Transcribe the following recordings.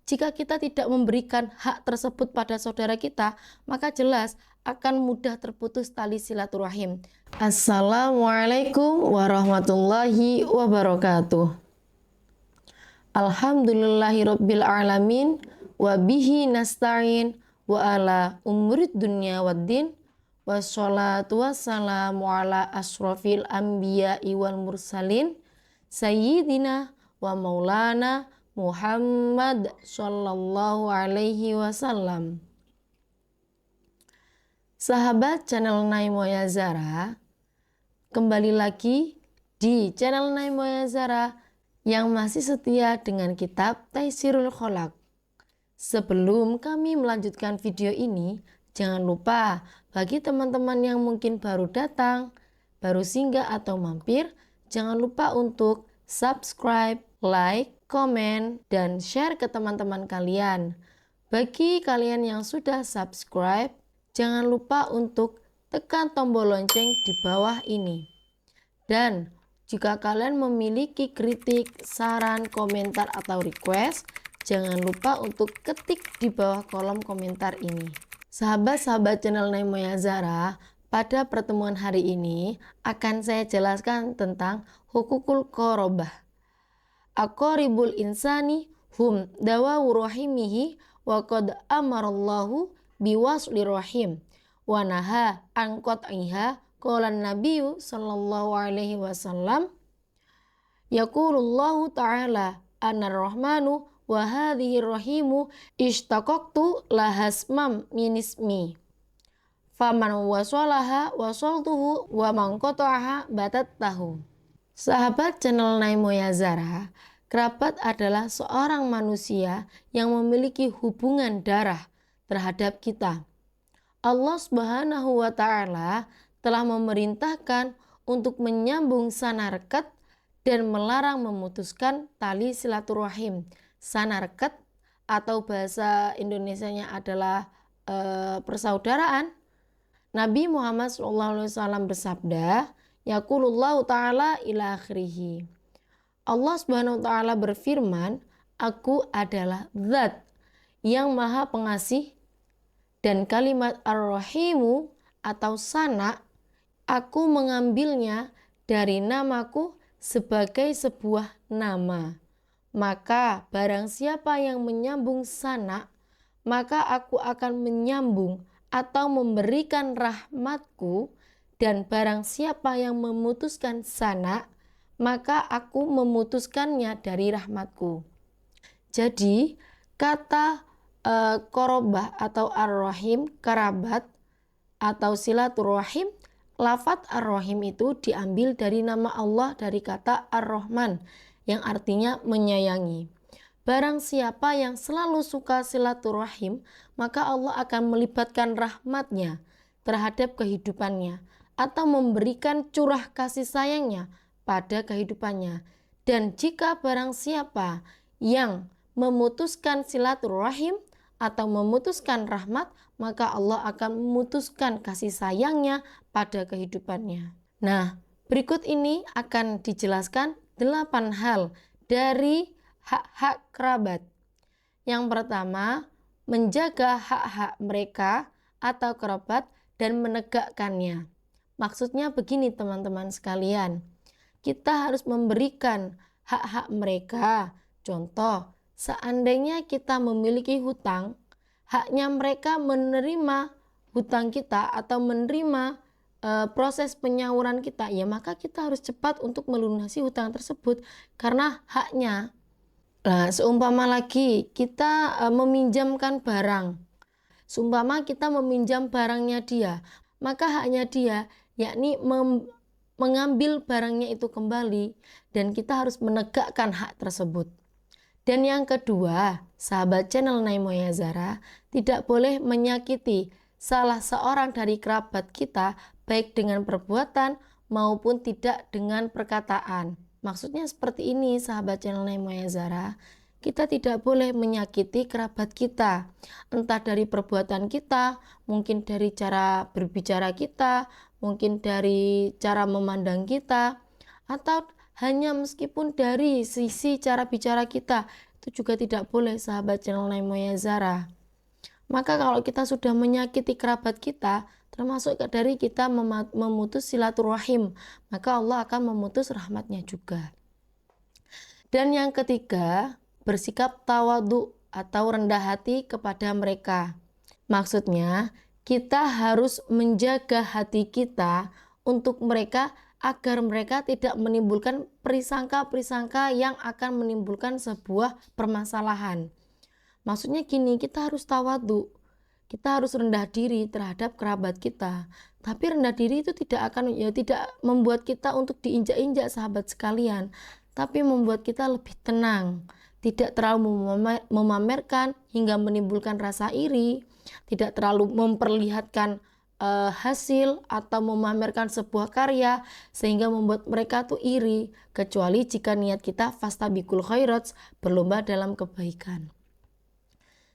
Jika kita tidak memberikan hak tersebut pada saudara kita, maka jelas akan mudah terputus tali silaturahim. Assalamualaikum warahmatullahi wabarakatuh. Alhamdulillahirabbil alamin wa bihi nasta'in wa ala umurid dunya waddin wassalatu wassalamu ala asrofil anbiya'i wal mursalin sayyidina wa maulana Muhammad sallallahu alaihi wasallam. Sahabat channel Naimoya Zara, kembali lagi di channel Naimoya Zara yang masih setia dengan kitab Taisirul Kholaq. Sebelum kami melanjutkan video ini, jangan lupa bagi teman-teman yang mungkin baru datang, baru singgah atau mampir, jangan lupa untuk subscribe, like, komen, dan share ke teman-teman kalian. Bagi kalian yang sudah subscribe, jangan lupa untuk tekan tombol lonceng di bawah ini. Dan jika kalian memiliki kritik, saran, komentar, atau request, jangan lupa untuk ketik di bawah kolom komentar ini. Sahabat-sahabat channel Naimoya Zara, pada pertemuan hari ini akan saya jelaskan tentang hukukul qorobah. Aqoribul insani hum dawawu rahimihi wa qad amarallahu biwasli rahim wa naha an qat'iha. Qala Nabi sallallahu alaihi wasallam, yaqulullahu ta'ala anar-rahmanu wa hadhihi rahimu ishtaqaqtu lahasmam min ismi faman wasalaha wasaltuhu wa man qata'aha batattahu. Sahabat channel Naimoya Zara, kerabat adalah seorang manusia yang memiliki hubungan darah terhadap kita. Allah Subhanahu wa ta'ala telah memerintahkan untuk menyambung sanarket dan melarang memutuskan tali silaturahim. Sanarket atau bahasa Indonesianya adalah persaudaraan. Nabi Muhammad SAW bersabda, yaqulullahu ta'ala ila akhirih. Allah Subhanahu wa ta'ala berfirman, aku adalah zat yang maha pengasih, dan kalimat ar-rahimu atau sana, aku mengambilnya dari namaku sebagai sebuah nama. Maka barang siapa yang menyambung sana, maka aku akan menyambung atau memberikan rahmatku, dan barang siapa yang memutuskan sana, maka aku memutuskannya dari rahmatku. Jadi kata qorobah atau ar-rahim, kerabat atau silaturahim, lafadz ar-rahim itu diambil dari nama Allah dari kata ar-Rahman yang artinya menyayangi. Barang siapa yang selalu suka silaturahim, maka Allah akan melibatkan rahmatnya terhadap kehidupannya atau memberikan curah kasih sayangnya pada kehidupannya. Dan jika barang siapa yang memutuskan silaturahim atau memutuskan rahmat, maka Allah akan memutuskan kasih sayangnya pada kehidupannya. Nah, berikut ini akan dijelaskan 8 hal dari hak-hak kerabat. Yang pertama, menjaga hak-hak mereka atau kerabat dan menegakkannya. Maksudnya begini teman-teman sekalian, kita harus memberikan hak-hak mereka. Contoh, seandainya kita memiliki hutang, haknya mereka menerima hutang kita atau menerima proses penyaluran kita, ya maka kita harus cepat untuk melunasi hutang tersebut karena haknya. Nah, seumpama lagi kita meminjamkan barang, seumpama kita meminjam barangnya dia, maka haknya dia yakni mengambil barangnya itu kembali, dan kita harus menegakkan hak tersebut. Dan yang kedua, sahabat channel Naimoya Zara, tidak boleh menyakiti salah seorang dari kerabat kita, baik dengan perbuatan maupun tidak dengan perkataan. Maksudnya seperti ini sahabat channel Naimoya Zara, kita tidak boleh menyakiti kerabat kita, entah dari perbuatan kita, mungkin dari cara berbicara kita, mungkin dari cara memandang kita, atau hanya meskipun dari sisi cara bicara kita, itu juga tidak boleh sahabat channel Naimoya Zara. Maka kalau kita sudah menyakiti kerabat kita, termasuk dari kita memutus silaturahim, maka Allah akan memutus rahmatnya juga. Dan yang ketiga, bersikap tawadu atau rendah hati kepada mereka. Maksudnya, kita harus menjaga hati kita untuk mereka agar mereka tidak menimbulkan perisangka-perisangka yang akan menimbulkan sebuah permasalahan. Maksudnya gini, kita harus tawadu. Kita harus rendah diri terhadap kerabat kita. Tapi rendah diri itu tidak membuat kita untuk diinjak-injak sahabat sekalian, tapi membuat kita lebih tenang, tidak terlalu memamerkan hingga menimbulkan rasa iri, tidak terlalu memperlihatkan hasil atau memamerkan sebuah karya sehingga membuat mereka tuh iri, kecuali jika niat kita fastabiqul khairat, berlomba dalam kebaikan.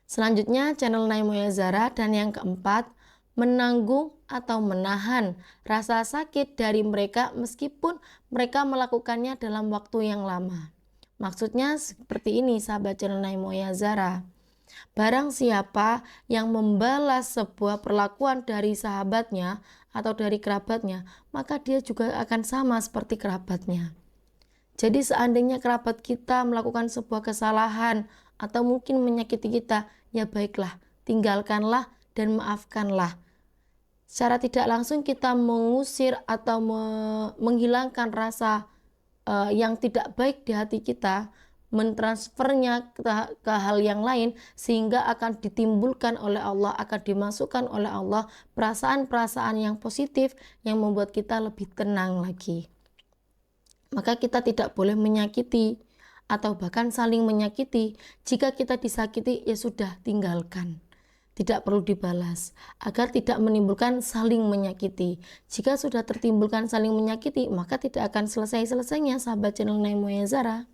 Selanjutnya channel Naimoya Zara, dan yang keempat, menanggung atau menahan rasa sakit dari mereka meskipun mereka melakukannya dalam waktu yang lama. Maksudnya seperti ini sahabat channel Naimoya Zara. Barang siapa yang membalas sebuah perlakuan dari sahabatnya atau dari kerabatnya, maka dia juga akan sama seperti kerabatnya. Jadi seandainya kerabat kita melakukan sebuah kesalahan atau mungkin menyakiti kita, ya baiklah, tinggalkanlah dan maafkanlah. Secara tidak langsung kita mengusir atau menghilangkan rasa yang tidak baik di hati kita, mentransfernya ke hal yang lain, sehingga akan ditimbulkan oleh Allah, akan dimasukkan oleh Allah perasaan-perasaan yang positif yang membuat kita lebih tenang lagi. Maka kita tidak boleh menyakiti atau bahkan saling menyakiti. Jika kita disakiti, ya sudah, tinggalkan, tidak perlu dibalas, agar tidak menimbulkan saling menyakiti. Jika sudah tertimbulkan saling menyakiti, maka tidak akan selesai-selesainya sahabat channel Naimoya Zara.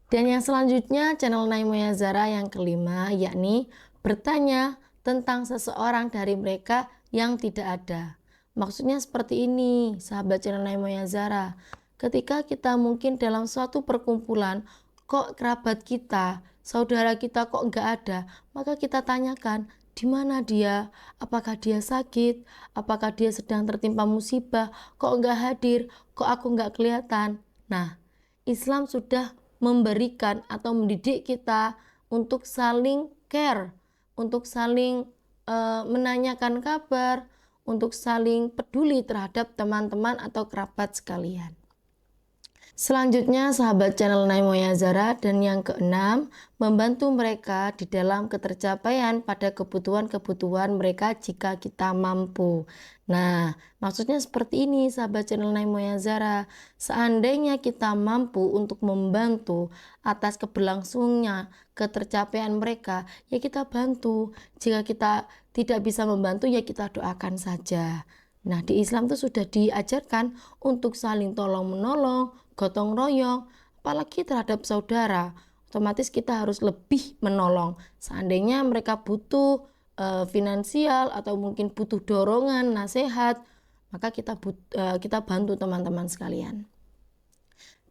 Dan yang selanjutnya channel Naimoya Zara yang kelima, yakni bertanya tentang seseorang dari mereka yang tidak ada. Maksudnya seperti ini sahabat channel Naimoya Zara. Ketika kita mungkin dalam suatu perkumpulan, kok kerabat kita, saudara kita kok nggak ada, maka kita tanyakan, di mana dia? Apakah dia sakit? Apakah dia sedang tertimpa musibah? Kok nggak hadir? Kok aku nggak kelihatan? Nah, Islam sudah memberikan atau mendidik kita untuk saling care, untuk saling menanyakan kabar, untuk saling peduli terhadap teman-teman atau kerabat sekalian. Selanjutnya sahabat channel Naimoya Zara, dan yang keenam, membantu mereka di dalam ketercapaian pada kebutuhan-kebutuhan mereka jika kita mampu. Nah, maksudnya seperti ini sahabat channel Naimoya Zara. Seandainya kita mampu untuk membantu atas keberlangsungnya ketercapaian mereka, ya kita bantu. Jika kita tidak bisa membantu, ya kita doakan saja. Nah, di Islam itu sudah diajarkan untuk saling tolong-menolong, gotong royong, apalagi terhadap saudara. Otomatis kita harus lebih menolong. Seandainya mereka butuh finansial atau mungkin butuh dorongan, nasihat, maka kita bantu teman-teman sekalian.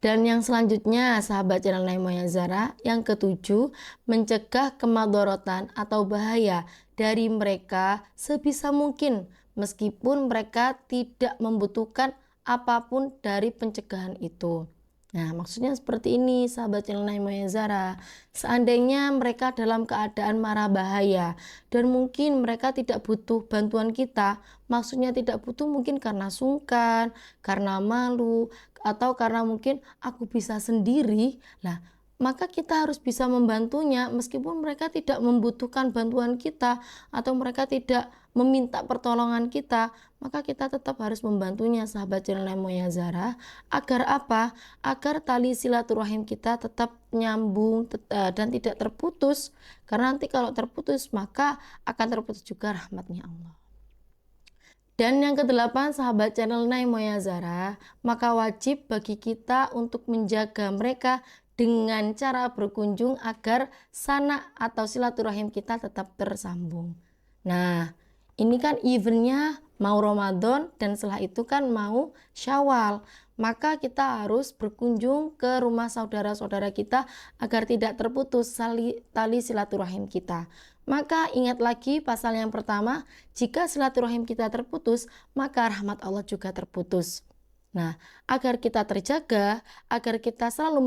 Dan yang selanjutnya sahabat channel Naimoya Zara, yang ketujuh, mencegah kemadorotan atau bahaya dari mereka sebisa mungkin, meskipun mereka tidak membutuhkan apapun dari pencegahan itu. Nah, maksudnya seperti ini sahabat channel Naimoya Zara. Seandainya mereka dalam keadaan mara bahaya dan mungkin mereka tidak butuh bantuan kita, maksudnya tidak butuh mungkin karena sungkan, karena malu, atau karena mungkin aku bisa sendiri, lah maka kita harus bisa membantunya meskipun mereka tidak membutuhkan bantuan kita atau mereka tidak meminta pertolongan kita, maka kita tetap harus membantunya sahabat channel Naimoya Zara. Agar apa? Agar tali silaturahim kita tetap nyambung dan tidak terputus, karena nanti kalau terputus maka akan terputus juga rahmatnya Allah. Dan yang kedelapan sahabat channel Naimoya Zara, maka wajib bagi kita untuk menjaga mereka dengan cara berkunjung agar sanak atau silaturahim kita tetap tersambung. Nah, Ini kan eventnya mau Ramadan dan setelah itu kan mau Syawal. Maka kita harus berkunjung ke rumah saudara-saudara kita agar tidak terputus tali silaturahim kita. Maka ingat lagi pasal yang pertama, jika silaturahim kita terputus, maka rahmat Allah juga terputus. Nah, agar kita terjaga, agar kita selalu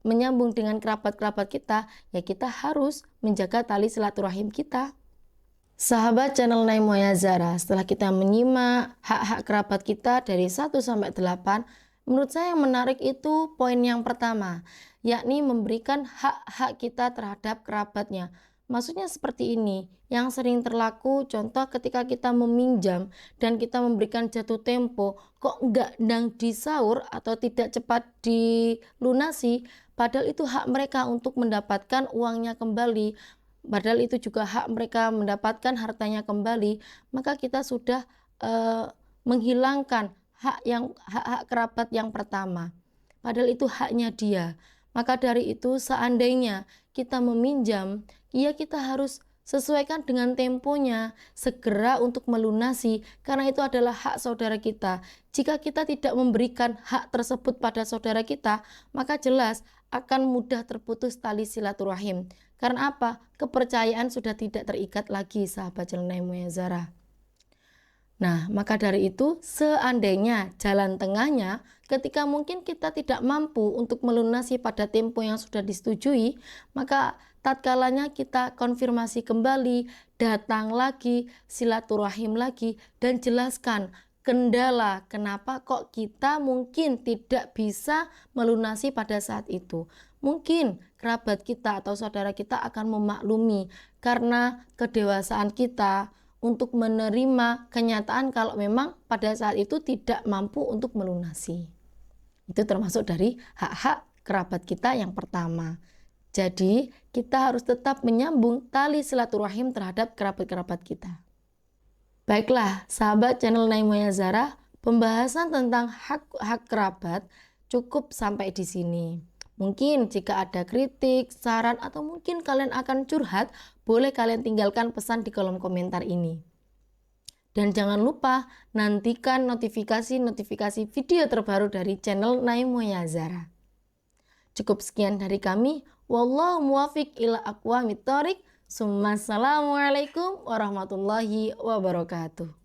menyambung dengan kerabat-kerabat kita, ya kita harus menjaga tali silaturahim kita. Sahabat channel Naim Zara, setelah kita menyimak hak-hak kerabat kita dari 1 sampai 8, menurut saya yang menarik itu poin yang pertama, yakni memberikan hak-hak kita terhadap kerabatnya. Maksudnya seperti ini, yang sering terlaku contoh ketika kita meminjam dan kita memberikan jatuh tempo, kok nggak disaur atau tidak cepat dilunasi, padahal itu hak mereka untuk mendapatkan uangnya kembali. Padahal itu juga hak mereka mendapatkan hartanya kembali, maka kita sudah menghilangkan hak kerabat yang pertama. Padahal itu haknya dia. Maka dari itu seandainya kita meminjam, ya kita harus sesuaikan dengan temponya, segera untuk melunasi, karena itu adalah hak saudara kita. Jika kita tidak memberikan hak tersebut pada saudara kita, maka jelas akan mudah terputus tali silaturahim. Karena apa? Kepercayaan sudah tidak terikat lagi, sahabat channel Naim Zara. Nah, maka dari itu seandainya jalan tengahnya ketika mungkin kita tidak mampu untuk melunasi pada tempo yang sudah disetujui, maka tatkalanya kita konfirmasi kembali, datang lagi, silaturahim lagi, dan jelaskan kendala kenapa kok kita mungkin tidak bisa melunasi pada saat itu. Mungkin kerabat kita atau saudara kita akan memaklumi karena kedewasaan kita untuk menerima kenyataan kalau memang pada saat itu tidak mampu untuk melunasi. Itu termasuk dari hak-hak kerabat kita yang pertama. Jadi kita harus tetap menyambung tali silaturahim terhadap kerabat-kerabat kita. Baiklah, sahabat channel Naim Zara, pembahasan tentang hak kerabat cukup sampai di sini. Mungkin jika ada kritik, saran, atau mungkin kalian akan curhat, boleh kalian tinggalkan pesan di kolom komentar ini. Dan jangan lupa nantikan notifikasi video terbaru dari channel Naim Zara. Cukup sekian dari kami. Wallahu muwafiq ila aqwamit thoriq. Assalamualaikum warahmatullahi wabarakatuh.